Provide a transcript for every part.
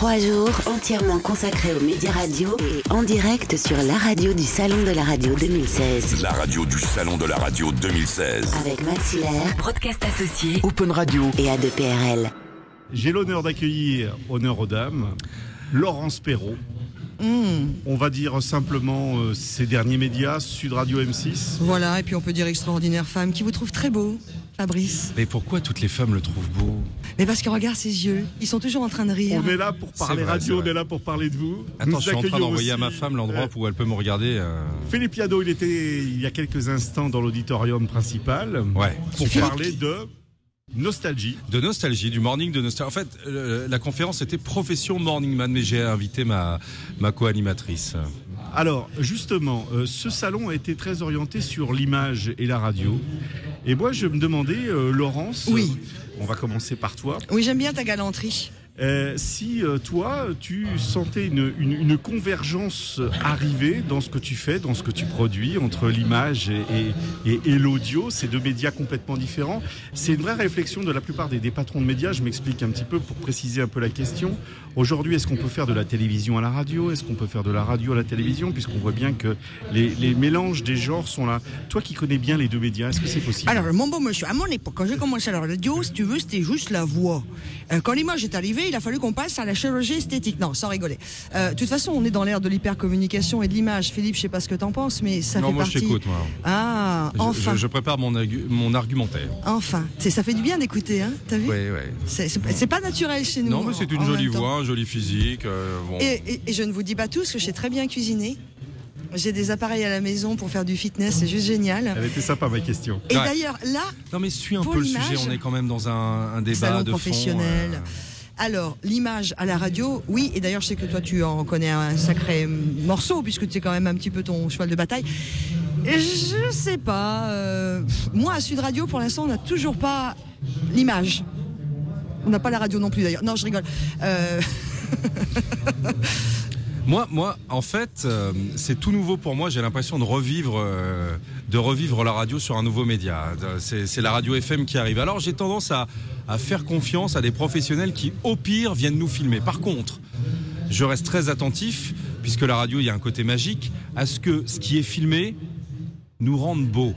3 jours entièrement consacrés aux médias radio et en direct sur la radio du Salon de la Radio 2016. La radio du Salon de la Radio 2016. Avec Maxillaire, Broadcast Associé, Open Radio et A2PRL. J'ai l'honneur d'accueillir, honneur aux dames, Laurence Perrault. On va dire simplement ses derniers médias, Sud Radio M6. Voilà, et puis on peut dire extraordinaire femme qui vous trouve très beau, Fabrice. Mais pourquoi toutes les femmes le trouvent beau? Mais parce qu'on regarde ses yeux, ils sont toujours en train de rire. On est là pour parler radio, on est là pour parler de vous. Attends, je suis en train d'envoyer à ma femme l'endroit où elle peut me regarder. Philippe Yadot, il était il y a quelques instants dans l'auditorium principal pour parler de nostalgie. De nostalgie, du morning de nostalgie. En fait, la conférence était Profession Morning Man, mais j'ai invité ma co-animatrice. Alors, justement, ce salon a été très orienté sur l'image et la radio. Et moi, je me demandais, Laurence, oui. On va commencer par toi. Oui, j'aime bien ta galanterie. Si toi, tu sentais une convergence arriver dans ce que tu fais, dans ce que tu produis, entre l'image et l'audio, ces deux médias complètement différents, c'est une vraie réflexion de la plupart des patrons de médias. Je m'explique un petit peu pour préciser un peu la question. Aujourd'hui, est-ce qu'on peut faire de la télévision à la radio? Est-ce qu'on peut faire de la radio à la télévision? Puisqu'on voit bien que les mélanges des genres sont là. Toi qui connais bien les deux médias, est-ce que c'est possible? Alors, mon bon monsieur, à mon époque, quand j'ai commencé à la radio, si tu veux, c'était juste la voix. Quand l'image est arrivée, il a fallu qu'on passe à la chirurgie esthétique. Non, sans rigoler. De toute façon, on est dans l'ère de l'hypercommunication et de l'image. Philippe, je sais pas ce que t'en penses, mais ça fait partie... Non, moi je t'écoute, moi. Ah, enfin. Je prépare mon argumentaire. Enfin. Ça fait du bien d'écouter, hein, t'as vu? Oui. C'est pas naturel chez nous. Non, mais c'est une jolie voix, un joli physique. Bon. Et je ne vous dis pas tout, parce que je sais très bien cuisiner. J'ai des appareils à la maison pour faire du fitness, c'est juste génial. Elle était sympa, ma question. Et d'ailleurs, là... Non, mais suis un peu le sujet, on est quand même dans un débat salon de professionnel. fond. Alors, l'image à la radio, oui, et d'ailleurs, je sais que toi, tu en connais un sacré morceau, puisque tu es quand même un petit peu ton cheval de bataille. Et je sais pas, moi, à Sud Radio, pour l'instant, on n'a toujours pas l'image. On n'a pas la radio non plus, d'ailleurs. Non, je rigole. Moi, en fait, c'est tout nouveau pour moi. J'ai l'impression de revivre la radio sur un nouveau média. C'est la radio FM qui arrive. Alors, j'ai tendance à faire confiance à des professionnels qui, au pire, viennent nous filmer. Par contre, je reste très attentif, puisque la radio, il y a un côté magique, à ce que ce qui est filmé nous rende beau.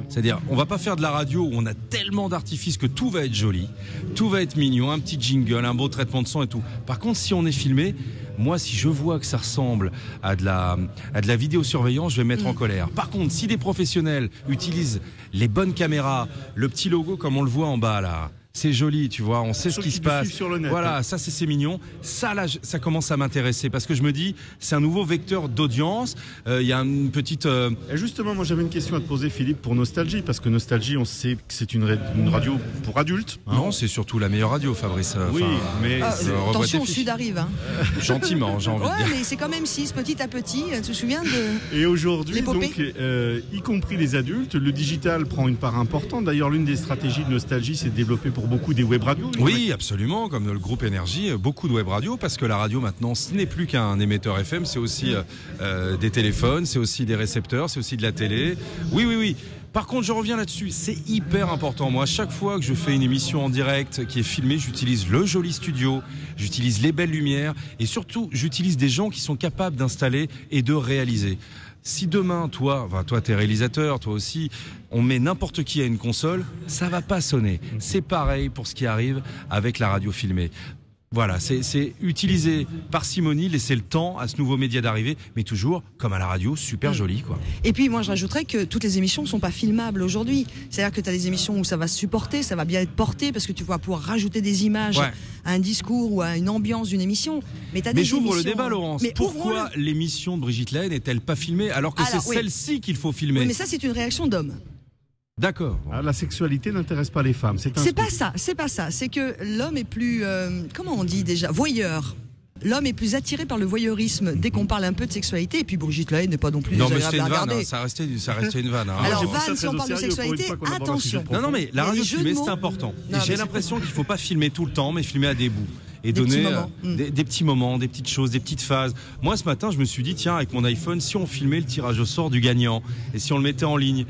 C'est-à-dire, on va pas faire de la radio où on a tellement d'artifices que tout va être joli, tout va être mignon, un petit jingle, un beau traitement de son et tout. Par contre, si on est filmé, moi, si je vois que ça ressemble à de la vidéosurveillance, je vais me mettre en colère. Par contre, si des professionnels utilisent les bonnes caméras, le petit logo comme on le voit en bas là, c'est joli, tu vois, on sait ce qui se passe. Sur le net, voilà, ça c'est mignon. Ça là, ça commence à m'intéresser parce que je me dis, c'est un nouveau vecteur d'audience. Il y a une petite. Et justement, moi j'avais une question à te poser, Philippe, pour Nostalgie, parce que Nostalgie, on sait que c'est une radio pour adultes. Hein. Non, c'est surtout la meilleure radio, Fabrice. Oui, mais attention, au Sud arrive. Hein. Gentiment, j'ai envie de dire. Ouais, mais c'est quand même 6, petit à petit. Tu te souviens de. Et aujourd'hui, donc, y compris les adultes, le digital prend une part importante. D'ailleurs, l'une des stratégies de Nostalgie, c'est de développer pour beaucoup des web radios. Oui, absolument, comme le groupe Énergie, beaucoup de web radios, parce que la radio maintenant, ce n'est plus qu'un émetteur FM, c'est aussi des téléphones, c'est aussi des récepteurs, c'est aussi de la télé. Oui. Par contre, je reviens là-dessus, c'est hyper important. Moi, à chaque fois que je fais une émission en direct qui est filmée, j'utilise le joli studio, j'utilise les belles lumières et surtout, j'utilise des gens qui sont capables d'installer et de réaliser. Si demain, toi t'es réalisateur, toi aussi, on met n'importe qui à une console, ça va pas sonner. C'est pareil pour ce qui arrive avec la radio filmée. Voilà, c'est utiliser parcimonie, laisser le temps à ce nouveau média d'arriver, mais toujours, comme à la radio, super joli, quoi. Et puis, moi, je rajouterais que toutes les émissions ne sont pas filmables aujourd'hui. C'est-à-dire que tu as des émissions où ça va se supporter, ça va bien être porté, parce que tu vas pouvoir rajouter des images à un discours ou à une ambiance d'une émission. Mais j'ouvre le débat, Laurence. Mais pourquoi l'émission de Brigitte Lahaie n'est-elle pas filmée, alors que c'est celle-ci qu'il faut filmer? Oui, mais ça, c'est une réaction d'homme. D'accord. Ah, la sexualité n'intéresse pas les femmes. C'est pas ça. C'est que l'homme est plus, comment on dit déjà, voyeur. L'homme est plus attiré par le voyeurisme dès qu'on parle un peu de sexualité. Et puis Brigitte Lahaie n'est pas non plus désagréable à regarder. Hein, ça restait une vanne. Hein. Alors vanne, si on parle de sexualité, attention. Non, mais la radio filmée, c'est important. Et j'ai l'impression qu'il ne faut pas filmer tout le temps, mais filmer à des bouts. et Des donner petits moments. des petits moments, des petites choses, des petites phases. Moi, ce matin, je me suis dit, tiens, avec mon iPhone, si on filmait le tirage au sort du gagnant et si on le mettait en ligne.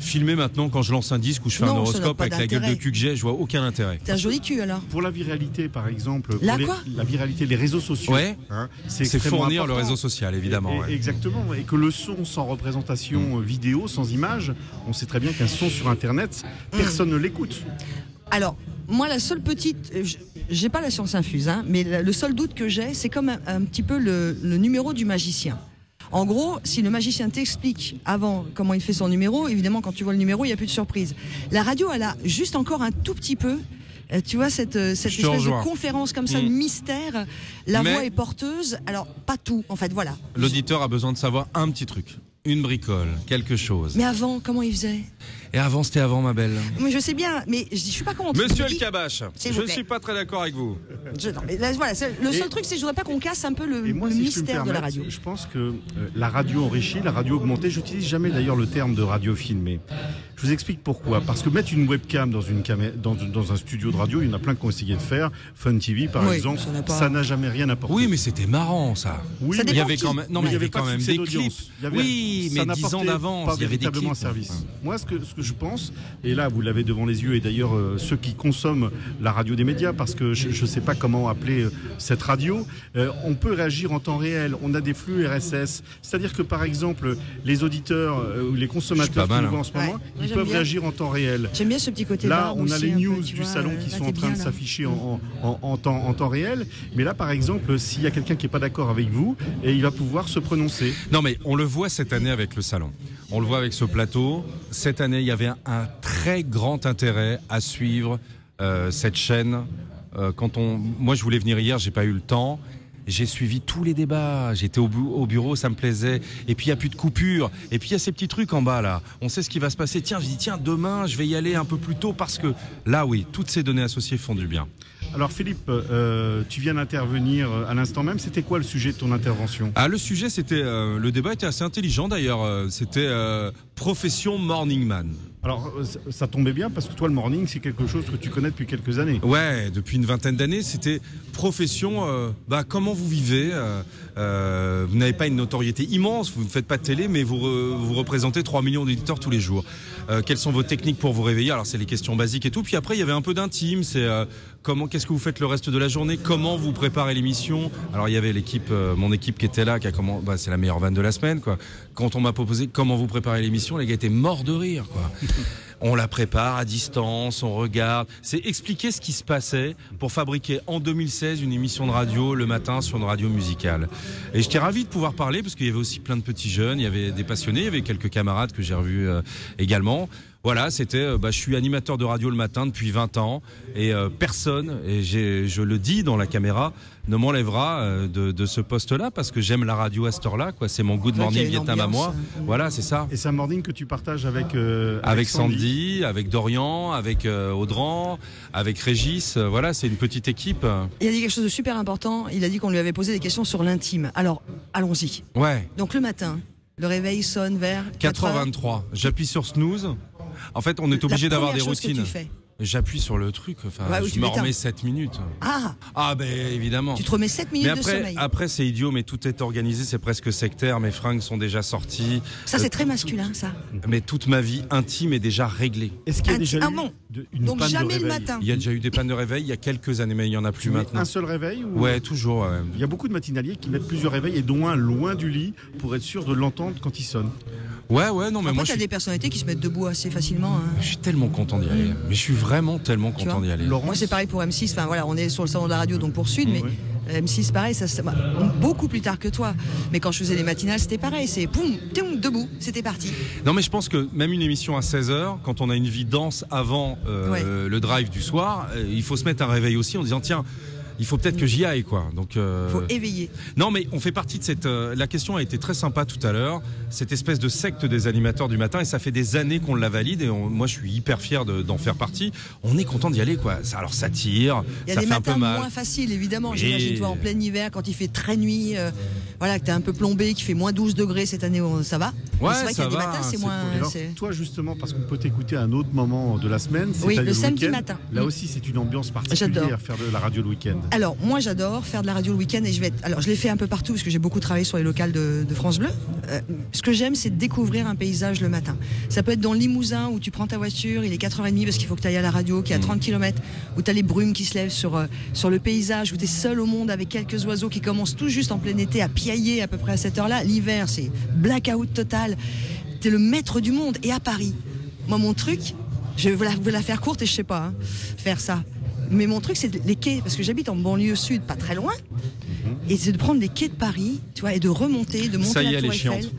Filmer maintenant quand je lance un disque ou je fais un Non, ça n'a horoscope pas avec la gueule de d'intérêt. cul que j'ai, je vois aucun intérêt. T'as un joli cul alors. Pour la viralité, par exemple, La pour quoi la viralité, les réseaux sociaux, Ouais. c'est C'est extrêmement fournir le important. réseau social, évidemment. Et- ouais. Exactement, et que le son sans représentation vidéo, sans image, on sait très bien qu'un son sur Internet, personne ne l'écoute. Alors, moi, la seule petite. J'ai pas la science infuse, hein, mais le seul doute que j'ai, c'est comme un petit peu le numéro du magicien. En gros, si le magicien t'explique avant comment il fait son numéro, évidemment, quand tu vois le numéro, il n'y a plus de surprise. La radio, elle a juste encore un tout petit peu. Tu vois, cette espèce rejoins. de conférence comme ça, de mystère. La Mais- voix est porteuse. Alors, pas tout, en fait, voilà. L'auditeur a besoin de savoir un petit truc. Une bricole, quelque chose. Mais avant, comment il faisait? Et avant, c'était avant, ma belle. Mais je sais bien, mais je suis pas contre. Monsieur Je El dis- Kabache, S'il je vous ne plaît. suis pas très d'accord avec vous. Non, mais là, voilà, le seul truc, c'est que je voudrais pas qu'on casse un peu le Et moi, le si je peux me mystère de la permettre, radio. je pense que la radio enrichie, la radio augmentée, j'utilise jamais d'ailleurs le terme de radio filmée. Je vous explique pourquoi. Parce que mettre une webcam dans un studio de radio, il y en a plein qui ont essayé de faire. Fun TV, par Oui, exemple, ça n'a pas- ça n'a jamais rien apporté. Oui, mais c'était marrant, ça. Oui, Ça mais Il y dépend avait qui. quand même, non, mais il y avait quand pas de même succès des d'audience. clips. Il y avait- Oui, ça mais 10 ans n'apportait d'avance, pas il y avait des véritablement clips. un service. Moi, ce que je pense, et là, vous l'avez devant les yeux, et d'ailleurs, ceux qui consomment la radio des médias, parce que je ne sais pas comment appeler cette radio, on peut réagir en temps réel. On a des flux RSS. C'est-à-dire que, par exemple, les auditeurs ou les consommateurs pas mal, qui nous hein. voient en ce moment, Ouais, moi, ils j'aime peuvent bien. réagir en temps réel. J'aime bien ce petit côté Là, barbe on a aussi, les un peu, news tu du vois, salon qui là, sont t'es en train bien, de là. s'afficher en temps réel. Mais là, par exemple, s'il y a quelqu'un qui n'est pas d'accord avec vous, et il va pouvoir se prononcer. Non, mais on le voit cette année avec le salon. On le voit avec ce plateau. Cette année, il y avait un très grand intérêt à suivre cette chaîne. Moi, je voulais venir hier, j'ai pas eu le temps. J'ai suivi tous les débats. J'étais au bureau, ça me plaisait. Et puis il y a plus de coupure. Et puis il y a ces petits trucs en bas là. On sait ce qui va se passer. Tiens, je dis tiens, demain, je vais y aller un peu plus tôt parce que là, oui, toutes ces données associées font du bien. Alors Philippe, tu viens d'intervenir à l'instant même. C'était quoi le sujet de ton intervention ? Ah, le sujet, c'était le débat était assez intelligent d'ailleurs. C'était profession morning man. Alors ça tombait bien parce que toi le morning c'est quelque chose que tu connais depuis quelques années. Ouais, depuis une vingtaine d'années, c'était profession. Comment vous vivez vous n'avez pas une notoriété immense, vous ne faites pas de télé, mais vous représentez 3 millions d'auditeurs tous les jours. Quelles sont vos techniques pour vous réveiller ? Alors c'est les questions basiques et tout. Puis après il y avait un peu d'intime. C'est qu'est-ce que vous faites le reste de la journée ? Comment vous préparez l'émission ? Alors il y avait l'équipe, mon équipe qui était là, c'est la meilleure vanne de la semaine quoi. Quand on m'a proposé comment vous préparez l'émission, les gars étaient morts de rire quoi. On la prépare à distance, on regarde. C'est expliquer ce qui se passait pour fabriquer en 2016 une émission de radio le matin sur une radio musicale. Et j'étais ravi de pouvoir parler parce qu'il y avait aussi plein de petits jeunes, il y avait des passionnés, il y avait quelques camarades que j'ai revus également. Voilà, c'était, je suis animateur de radio le matin depuis 20 ans et personne, et je le dis dans la caméra, ne m'enlèvera de ce poste-là parce que j'aime la radio à cette heure-là, quoi. C'est mon good C'est vrai qu'il y morning a une Vietnam à ambiance, moi. hein. Voilà, c'est ça. Et c'est un morning que tu partages Avec Sandy, avec Dorian, avec Audran, avec Régis. Voilà, c'est une petite équipe. Il a dit quelque chose de super important. Il a dit qu'on lui avait posé des questions sur l'intime. Alors, allons-y. Ouais. Donc le matin, le réveil sonne vers 4h23. J'appuie sur snooze. En fait, on est obligé d'avoir des La première chose que routines. tu fais. J'appuie sur le truc. Enfin, Ouais, oui, je tu me m'éteins. remets 7 minutes. Ah, Ben évidemment. tu te remets 7 minutes Mais de sommeil. après c'est idiot, mais tout est organisé, c'est presque sectaire. Mes fringues sont déjà sorties. Ça, c'est très masculin, ça. Mais toute ma vie intime est déjà réglée. Est-ce qu'il y a déjà eu bon. une Donc panne de jamais le réveil matin. Il y a déjà eu des pannes de réveil il y a quelques années, mais il y en a plus Tu mets maintenant. un seul réveil ou... Ouais, toujours. Ouais. Il y a beaucoup de matinaliers qui mettent plusieurs réveils et dont un loin du lit pour être sûr de l'entendre quand il sonne. Ouais, non, mais Après, moi t'as je des suis, personnalités qui se mettent debout assez facilement. Hein. je suis tellement content d'y aller. Mais je suis vraiment tellement Tu content vois d'y aller. Laurence, Moi, c'est pareil pour M6. Enfin, voilà, on est sur le salon de la radio, donc pour Sud, mais Oui. M6, pareil, beaucoup plus tard que toi. Mais quand je faisais les matinales, c'était pareil. C'est poum, toum, debout, c'était parti. Non, mais je pense que même une émission à 16h, quand on a une vie dense avant Ouais. le drive du soir, il faut se mettre un réveil aussi en disant tiens, il faut peut-être que j'y aille quoi. Donc Faut éveiller. non, mais on fait partie de cette. La question a été très sympa tout à l'heure. Cette espèce de secte des animateurs du matin, et ça fait des années qu'on la valide. Et moi, je suis hyper fier d'en faire partie. On est content d'y aller quoi. Alors ça tire, Il y a ça des fait un peu matins mal. moins faciles, évidemment. Oui. J'imagine, toi, en plein hiver, quand il fait très nuit. voilà, que t'es un peu plombé, qu'il fait moins 12 degrés cette année, ça va. Ouais, mais c'est vrai qu'il y a des ça va, matins, c'est c'est moins. cool. Alors, toi justement, parce qu'on peut t'écouter à un autre moment de la semaine, Oui, c'est-à-dire le samedi week-end. matin. Là aussi, c'est une ambiance particulière, J'adore. faire de la radio le week-end. Alors, moi, j'adore faire de la radio le week-end et alors, je l'ai fait un peu partout parce que j'ai beaucoup travaillé sur les locales de France Bleu. Ce que j'aime, c'est de découvrir un paysage le matin. Ça peut être dans le Limousin où tu prends ta voiture, il est 4h30 parce qu'il faut que tu ailles à la radio, qui est à 30 km, où tu as les brumes qui se lèvent sur le paysage, où tu es seul au monde avec quelques oiseaux qui commencent tout juste en plein été à piailler à peu près à cette heure-là. L'hiver, c'est blackout total. Tu es le maître du monde. Et à Paris, moi, mon truc, je vais la faire courte et je sais pas faire ça. Mais mon truc, c'est les quais, parce que j'habite en banlieue sud, pas très loin. Et c'est de prendre les quais de Paris, tu vois, et de remonter, de monter Ça y est, la elle Tour est Eiffel. chiante.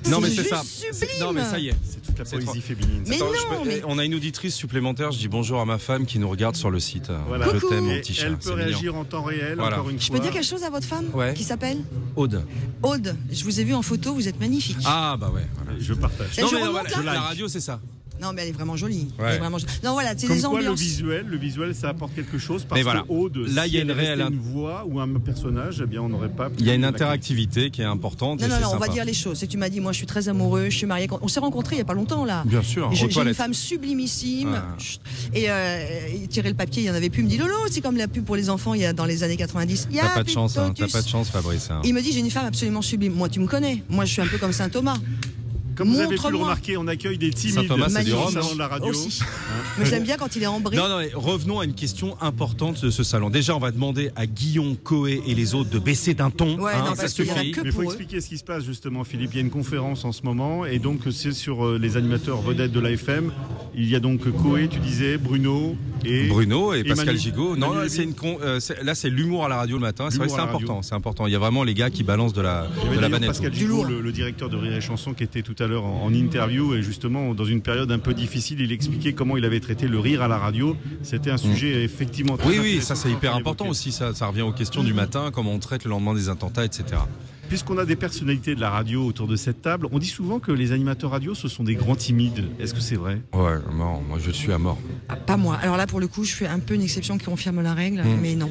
Non, mais c'est juste ça. Sublime. Non, mais ça y est. C'est toute la C'est poésie trop. féminine. Mais Attends, non, mais- On a une auditrice supplémentaire. Je dis bonjour à ma femme qui nous regarde sur le site. Voilà. Je Coucou. t'aime, mon Et petit chat. elle peut c'est mignon. réagir en temps réel, Voilà. encore une Je fois. peux dire quelque chose à votre femme Ouais. qui s'appelle Aude. Aude. Je vous ai vu en photo, vous êtes magnifique. Ah, bah ouais. Voilà. Je partage. Et je remonte, voilà, là la radio, c'est ça. Non, mais elle est vraiment jolie. Ouais. Elle est vraiment jolie. Non, voilà, c'est Comme des quoi, ambiances. le visuel, ça apporte quelque chose. Parce Mais voilà. que Aude, Là, si il y a elle une restait réelle- une voix ou un personnage, eh bien, on n'aurait pas. Il y a une la- interactivité qui est importante. Non, et non, c'est non, on va sympa. dire les choses. Si tu m'as dit, moi, je suis très amoureux, je suis mariée. On s'est rencontrés il y a pas longtemps, là. Bien sûr, Et aux j'ai une toilettes. femme sublimissime. Ouais. Chut. Et il tirait le papier, il y en avait plus. Il me dit, Lolo, c'est comme la pub pour les enfants, il y a dans les années 90. Il y a T'as pas de chance, hein. T'as Totus. pas de chance, Fabrice. hein. Il me dit, j'ai une femme absolument sublime. Moi, tu me connais. Moi, je suis un peu comme Saint Thomas. Comme vous avez pu le Montre-moi. remarquer, on accueille des timides Saint-Thomas, c'est du sur le rhum, salon non de la radio. Aussi. Mais j'aime bien quand il est ambré. Non, non, mais revenons à une question importante de ce salon. Déjà, on va demander à Guillaume, Coé et les autres de baisser d'un ton. Ouais, non, ça parce qu'il y en a suffit. que Mais il faut pour eux. expliquer ce qui se passe justement, Philippe. Il y a une conférence en ce moment et donc c'est sur les animateurs vedettes de l'AFM. Il y a donc Coé, tu disais, Bruno et Bruno et Pascal Manu- Gigot. Non, Manu là, c'est là, c'est l'humour à la radio le matin. C'est vrai que L'humour c'est à la radio. important. C'est important. Il y a vraiment les gars qui balancent de la Il y avait d'ailleurs banette. Pascal Du Gigot, lourd. le directeur de Rire et Chanson, qui était tout à l'heure en interview et justement dans une période un peu difficile, il expliquait comment il avait traité le rire à la radio. C'était un sujet effectivement très Oui, oui, intéressant ça c'est hyper à important évoquer. aussi. Ça revient aux questions du matin, comment on traite le lendemain des attentats, etc. Puisqu'on a des personnalités de la radio autour de cette table, on dit souvent que les animateurs radio ce sont des grands timides. Est-ce que c'est vrai? Ouais, non, moi je suis à mort. Ah, pas moi. Alors là, pour le coup, je fais un peu une exception qui confirme la règle, mais non.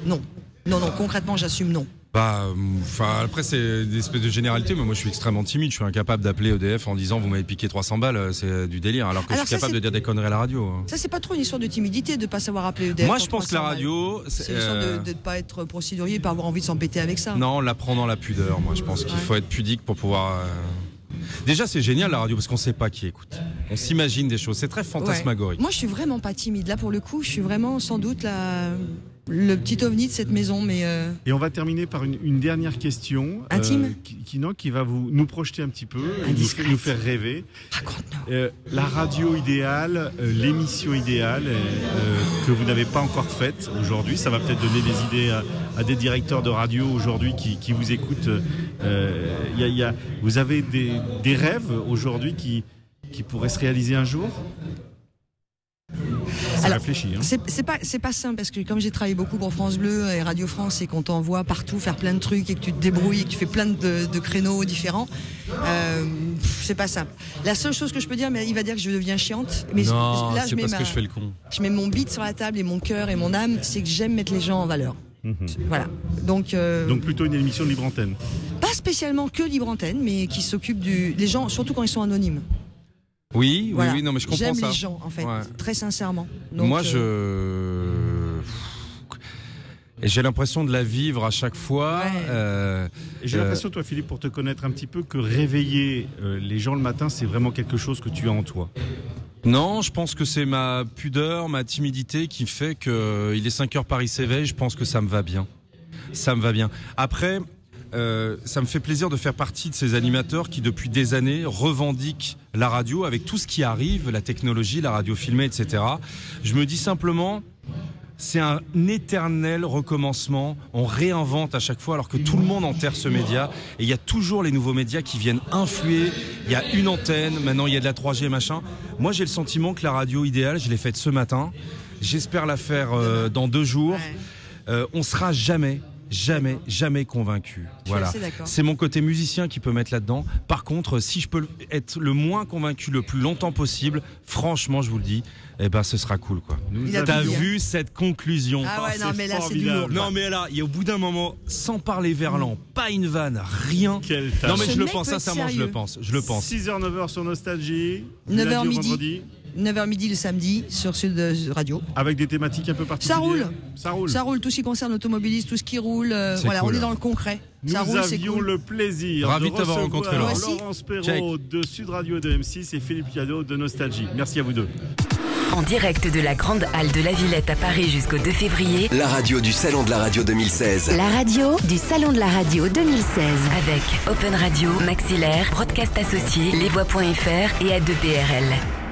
Non. Non, non, concrètement, j'assume non. Bah, enfin, après c'est des espèces de généralités, mais moi je suis extrêmement timide. Je suis incapable d'appeler EDF en disant vous m'avez piqué 300 balles, c'est du délire. Alors que Alors je suis ça, capable c'est- de dire des conneries à la radio. Ça, c'est pas trop une histoire de timidité de pas savoir appeler EDF. Moi pour je pense que la 300 balles. radio, C'est une histoire de ne pas être procédurier et pas avoir envie de s'embêter avec ça. non, on l'apprend dans la pudeur. Moi je pense qu'il Ouais. faut être pudique pour pouvoir. Déjà c'est génial la radio parce qu'on sait pas qui écoute. On s'imagine des choses. C'est très Ouais. fantasmagorique. Moi, je suis vraiment pas timide. Là, pour le coup, je suis vraiment sans doute le petit ovni de cette maison, mais Et on va terminer par une dernière question Intime qui va nous projeter un petit peu, et Indiscrète. nous faire rêver. raconte-nous. La radio idéale, l'émission idéale que vous n'avez pas encore faite aujourd'hui, ça va peut-être donner des idées à des directeurs de radio aujourd'hui qui vous écoutent. Vous avez des rêves aujourd'hui qui pourraient se réaliser un jour? Ça Alors, réfléchit. Hein. C'est pas simple parce que comme j'ai travaillé beaucoup pour France Bleu et Radio France et qu'on t'envoie partout faire plein de trucs et que tu te débrouilles et que tu fais plein de créneaux différents, c'est pas simple. La seule chose que je peux dire, mais il va dire que je deviens chiante. Mais Non, là, c'est parce que je fais le con. je mets mon beat sur la table et mon cœur et mon âme, c'est que j'aime mettre les gens en valeur. Voilà. Donc plutôt une émission de libre antenne. pas spécialement que Libre Antenne, mais qui s'occupe les gens, surtout quand ils sont anonymes. Oui, Voilà. oui, non, mais je comprends J'aime ça. les gens, en fait, Ouais. très sincèrement. Donc, Moi, et j'ai l'impression de la vivre à chaque fois. Ouais. Et j'ai l'impression, toi, Philippe, pour te connaître un petit peu, que réveiller les gens le matin, c'est vraiment quelque chose que tu as en toi. Non, je pense que c'est ma pudeur, ma timidité qui fait que il est 5h, Paris s'éveille. Je pense que ça me va bien. Ça me va bien. Après, ça me fait plaisir de faire partie de ces animateurs qui, depuis des années, revendiquent la radio avec tout ce qui arrive, la technologie, la radio filmée, etc. Je me dis simplement, c'est un éternel recommencement. On réinvente à chaque fois alors que tout le monde enterre ce média. Et il y a toujours les nouveaux médias qui viennent influer. Il y a une antenne, maintenant il y a de la 3G, machin. Moi j'ai le sentiment que la radio idéale, je l'ai faite ce matin. J'espère la faire dans 2 jours. On sera jamais jamais convaincu. Voilà. assez d'accord. C'est mon côté musicien qui peut mettre là-dedans. Par contre, si je peux être le moins convaincu le plus longtemps possible, franchement, je vous le dis, eh ben, ce sera cool, quoi. Il a T'as tout dit, hein. vu cette conclusion? Ah ouais, non, c'est mais là, c'est du formidable. lourd. Non, mais là, il y a au bout d'un moment, sans parler verlan, pas une vanne, rien. Quel Non, talent. mais Ce je le mec pense, peut être sincèrement, je sérieux. le pense. Je le pense. 6h, 9h sur Nostalgie. 9h lundi au midi. vendredi, 9h midi le samedi sur Sud Radio. avec des thématiques un peu particulières. Ça roule. Ça roule, tout ce qui concerne l'automobilisme, tout ce qui roule. C'est Voilà, cool. on est dans le concret. Nous Ça roule, c'est avions cool. le plaisir Ravi de de t'avoir recevoir rencontré, Laurent. Laurence Perrault de Sud Radio et de M6 et Philippe Piano de Nostalgie. Merci à vous deux. En direct de la Grande Halle de la Villette à Paris jusqu'au 2 février, La radio du Salon de la Radio 2016. la radio du Salon de la Radio 2016 avec Open Radio, Maxillaire, Broadcast Associé, Lesvoix.fr et A2PRL.